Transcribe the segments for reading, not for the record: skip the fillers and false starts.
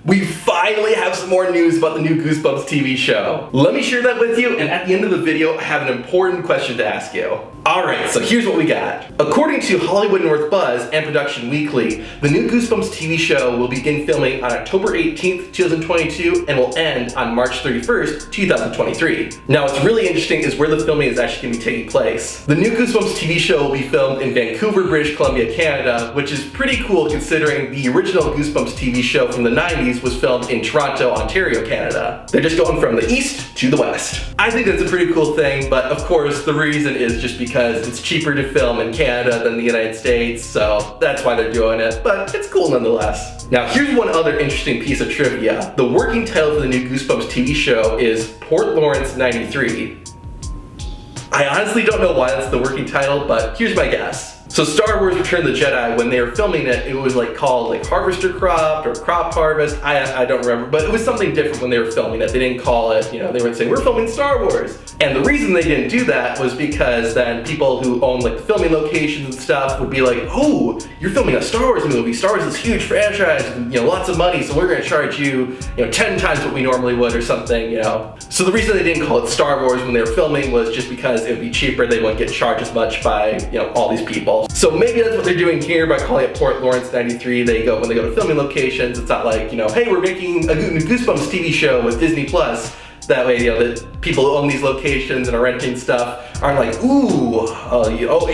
We finally have some more news about the new Goosebumps TV show. Let me share that with you, and at the end of the video, I have an important question to ask you. Alright, so here's what we got. According to Hollywood North Buzz and Production Weekly, the new Goosebumps TV show will begin filming on October 18th, 2022 and will end on March 31st, 2023. Now what's really interesting is where the filming is actually going to be taking place. The new Goosebumps TV show will be filmed in Vancouver, British Columbia, Canada, which is pretty cool considering the original Goosebumps TV show from the 90s was filmed in Toronto, Ontario, Canada. They're just going from the east to the west. I think that's a pretty cool thing, but of course the reason is just because it's cheaper to film in Canada than the United States, so that's why they're doing it, but it's cool nonetheless. Now here's one other interesting piece of trivia. The working title for the new Goosebumps TV show is Port Lawrence 93. I honestly don't know why that's the working title, but here's my guess. So Star Wars Return of the Jedi, when they were filming it, it was like called like Harvester Crop or Crop Harvest. I don't remember, but it was something different when they were filming it. They didn't call it, you know, they would say, we're filming Star Wars. And the reason they didn't do that was because then people who own like the filming locations and stuff would be like, oh, you're filming a Star Wars movie. Star Wars is a huge franchise, and, you know, lots of money, so we're gonna charge you, 10 times what we normally would or something, you know. So the reason they didn't call it Star Wars when they were filming was just because it would be cheaper. They wouldn't get charged as much by, all these people. So maybe that's what they're doing here by calling it Port Lawrence 93. When they go to filming locations, it's not like, hey, we're making a Goosebumps TV show with Disney Plus. That way, the people who own these locations and are renting stuff aren't like, ooh,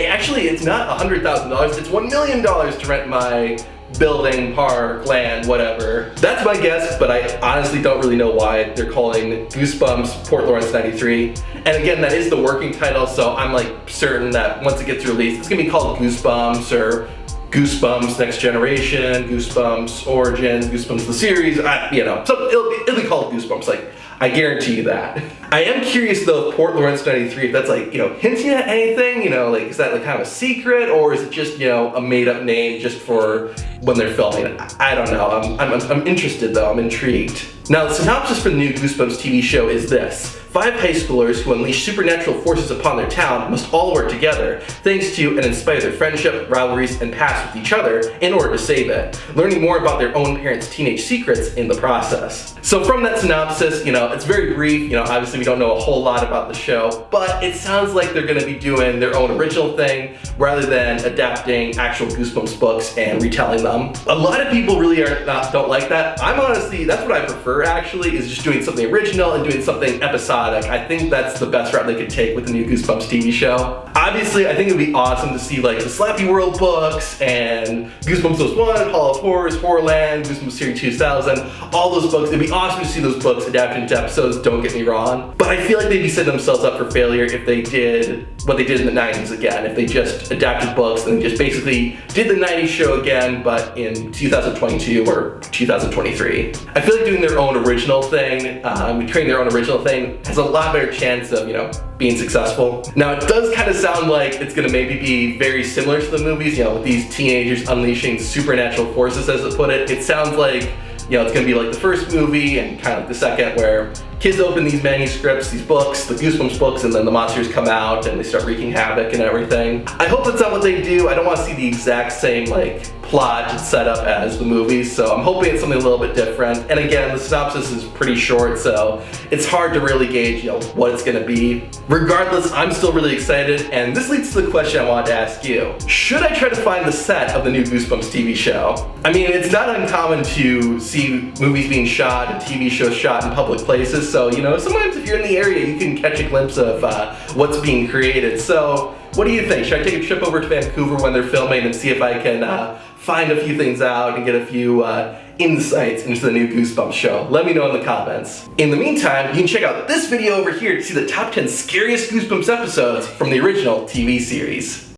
actually it's not $100,000, it's $1 million to rent my building, park, land, whatever. That's my guess, but I honestly don't really know why they're calling Goosebumps Port Lawrence 93. And again, that is the working title, so I'm like certain that once it gets released, it's gonna be called Goosebumps or Goosebumps Next Generation, Goosebumps Origins, Goosebumps the series, so it'll be called Goosebumps, like, I guarantee you that. I am curious though, Port Lawrence 93, if that's like, hinting at anything, is that like kind of a secret, or is it just, a made up name just for when they're filming? I don't know, I'm interested though, I'm intrigued. Now the synopsis for the new Goosebumps TV show is this. 5 high schoolers who unleash supernatural forces upon their town must all work together, thanks to and in spite of their friendship, rivalries, and past with each other in order to save it, learning more about their own parents' teenage secrets in the process. So from that synopsis, it's very brief, obviously we don't know a whole lot about the show, but it sounds like they're gonna be doing their own original thing rather than adapting actual Goosebumps books and retelling them. A lot of people really don't like that. I'm honestly, that's what I prefer actually, is just doing something original and doing something episodic. I think that's the best route they could take with the new Goosebumps TV show. Obviously, I think it would be awesome to see like the Slappy World books and Goosebumps Those 1, Hall of Horrors, Horrorland, Goosebumps Series 2000, all those books. It'd be awesome to see those books adapted into episodes, don't get me wrong. But I feel like they'd be setting themselves up for failure if they did what they did in the 90s again. If they just adapted books and just basically did the 90s show again, but in 2022 or 2023. I feel like doing their own original thing, creating their own original thing, has a lot better chance of, being successful. Now it does kind of sound like it's gonna maybe be very similar to the movies, with these teenagers unleashing supernatural forces, as it put it. It sounds like, it's gonna be like the first movie and kind of like the second, where kids open these manuscripts, these books, the Goosebumps books, and then the monsters come out and they start wreaking havoc and everything. I hope that's not what they do. I don't want to see the exact same plot and setup as the movies, so I'm hoping it's something a little bit different. And again, the synopsis is pretty short, so it's hard to really gauge, what it's gonna be. Regardless, I'm still really excited, and this leads to the question I wanted to ask you. Should I try to find the set of the new Goosebumps TV show? I mean, it's not uncommon to see movies being shot and TV shows shot in public places, so sometimes if you're in the area, you can catch a glimpse of what's being created. So what do you think? Should I take a trip over to Vancouver when they're filming and see if I can find a few things out and get a few insights into the new Goosebumps show? Let me know in the comments. In the meantime, you can check out this video over here to see the top 10 scariest Goosebumps episodes from the original TV series.